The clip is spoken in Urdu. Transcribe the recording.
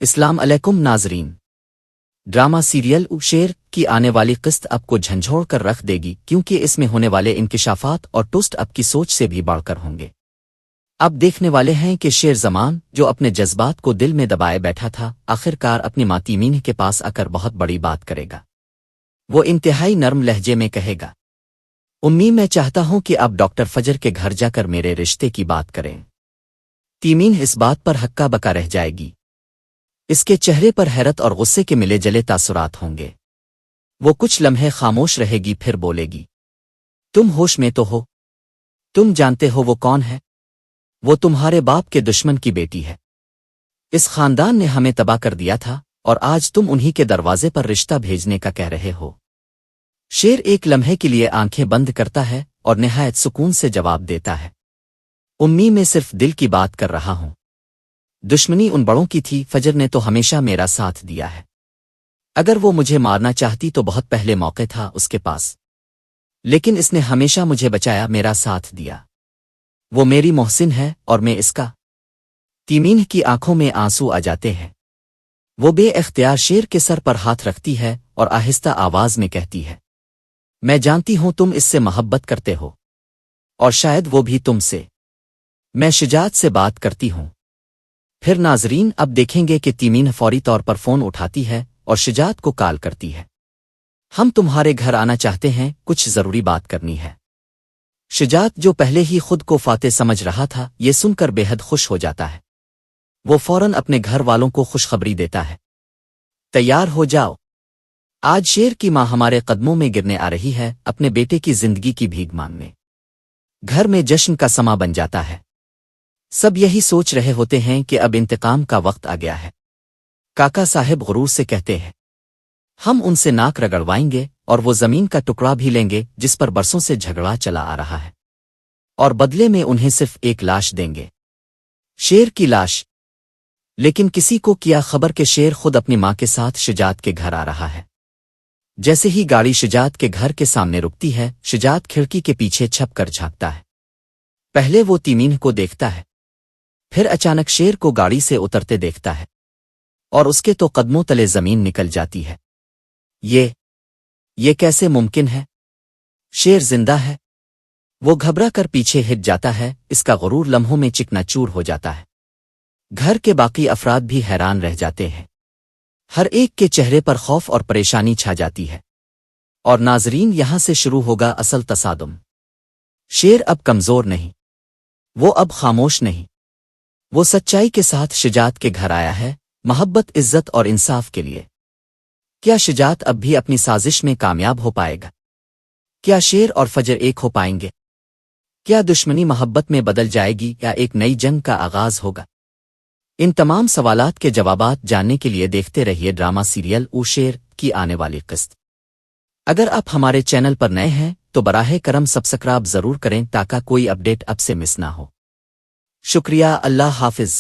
السلام علیکم ناظرین۔ ڈرامہ سیریل شیر کی آنے والی قسط اب کو جھنجھوڑ کر رکھ دے گی، کیونکہ اس میں ہونے والے انکشافات اور ٹوسٹ اب کی سوچ سے بھی بڑھ کر ہوں گے۔ اب دیکھنے والے ہیں کہ شیر زمان جو اپنے جذبات کو دل میں دبائے بیٹھا تھا، آخر کار اپنی ماں تیمین کے پاس آ کر بہت بڑی بات کرے گا۔ وہ انتہائی نرم لہجے میں کہے گا، امی میں چاہتا ہوں کہ آپ ڈاکٹر فجر کے گھر جا کر میرے رشتے کی بات کریں۔ تیمین اس بات پر ہکا بکا رہ جائے گی۔ اس کے چہرے پر حیرت اور غصے کے ملے جلے تاثرات ہوں گے۔ وہ کچھ لمحے خاموش رہے گی، پھر بولے گی، تم ہوش میں تو ہو؟ تم جانتے ہو وہ کون ہے؟ وہ تمہارے باپ کے دشمن کی بیٹی ہے۔ اس خاندان نے ہمیں تباہ کر دیا تھا، اور آج تم انہی کے دروازے پر رشتہ بھیجنے کا کہہ رہے ہو۔ شیر ایک لمحے کے لیے آنکھیں بند کرتا ہے اور نہایت سکون سے جواب دیتا ہے، امی میں صرف دل کی بات کر رہا ہوں۔ دشمنی ان بڑوں کی تھی، فجر نے تو ہمیشہ میرا ساتھ دیا ہے۔ اگر وہ مجھے مارنا چاہتی تو بہت پہلے موقع تھا اس کے پاس، لیکن اس نے ہمیشہ مجھے بچایا، میرا ساتھ دیا۔ وہ میری محسن ہے اور میں اس کا۔ تیمین کی آنکھوں میں آنسو آ جاتے ہیں۔ وہ بے اختیار شیر کے سر پر ہاتھ رکھتی ہے اور آہستہ آواز میں کہتی ہے، میں جانتی ہوں تم اس سے محبت کرتے ہو، اور شاید وہ بھی تم سے۔ میں شجاعت سے بات کرتی ہوں۔ پھر ناظرین اب دیکھیں گے کہ تیمین فوری طور پر فون اٹھاتی ہے اور شجاعت کو کال کرتی ہے، ہم تمہارے گھر آنا چاہتے ہیں، کچھ ضروری بات کرنی ہے۔ شجاعت جو پہلے ہی خود کو فاتح سمجھ رہا تھا، یہ سن کر بے حد خوش ہو جاتا ہے۔ وہ فوراً اپنے گھر والوں کو خوشخبری دیتا ہے، تیار ہو جاؤ، آج شیر کی ماں ہمارے قدموں میں گرنے آ رہی ہے، اپنے بیٹے کی زندگی کی بھیک مانگنے۔ گھر میں جشن کا سما بن جاتا ہے۔ سب یہی سوچ رہے ہوتے ہیں کہ اب انتقام کا وقت آ گیا ہے۔ کاکا صاحب غرور سے کہتے ہیں، ہم ان سے ناک رگڑوائیں گے اور وہ زمین کا ٹکڑا بھی لیں گے جس پر برسوں سے جھگڑا چلا آ رہا ہے، اور بدلے میں انہیں صرف ایک لاش دیں گے، شیر کی لاش۔ لیکن کسی کو کیا خبر کہ شیر خود اپنی ماں کے ساتھ شجاعت کے گھر آ رہا ہے۔ جیسے ہی گاڑی شجاعت کے گھر کے سامنے رکتی ہے، شجاعت کھڑکی کے پیچھے چھپ کر جھانکتا ہے۔ پہلے وہ تیمین کو دیکھتا ہے، پھر اچانک شیر کو گاڑی سے اترتے دیکھتا ہے، اور اس کے تو قدموں تلے زمین نکل جاتی ہے۔ یہ کیسے ممکن ہے؟ شیر زندہ ہے؟ وہ گھبرا کر پیچھے ہٹ جاتا ہے، اس کا غرور لمحوں میں چکنا چور ہو جاتا ہے۔ گھر کے باقی افراد بھی حیران رہ جاتے ہیں، ہر ایک کے چہرے پر خوف اور پریشانی چھا جاتی ہے۔ اور ناظرین یہاں سے شروع ہوگا اصل تصادم۔ شیر اب کمزور نہیں، وہ اب خاموش نہیں، وہ سچائی کے ساتھ شجاعت کے گھر آیا ہے، محبت، عزت اور انصاف کے لیے۔ کیا شجاعت اب بھی اپنی سازش میں کامیاب ہو پائے گا؟ کیا شیر اور فجر ایک ہو پائیں گے؟ کیا دشمنی محبت میں بدل جائے گی یا ایک نئی جنگ کا آغاز ہوگا؟ ان تمام سوالات کے جوابات جاننے کے لیے دیکھتے رہیے ڈرامہ سیریل شیر کی آنے والی قسط۔ اگر آپ ہمارے چینل پر نئے ہیں تو براہ کرم سبسکرائب ضرور کریں تاکہ کوئی اپڈیٹ اب سے مس نہ ہو۔ شکریہ، اللہ حافظ۔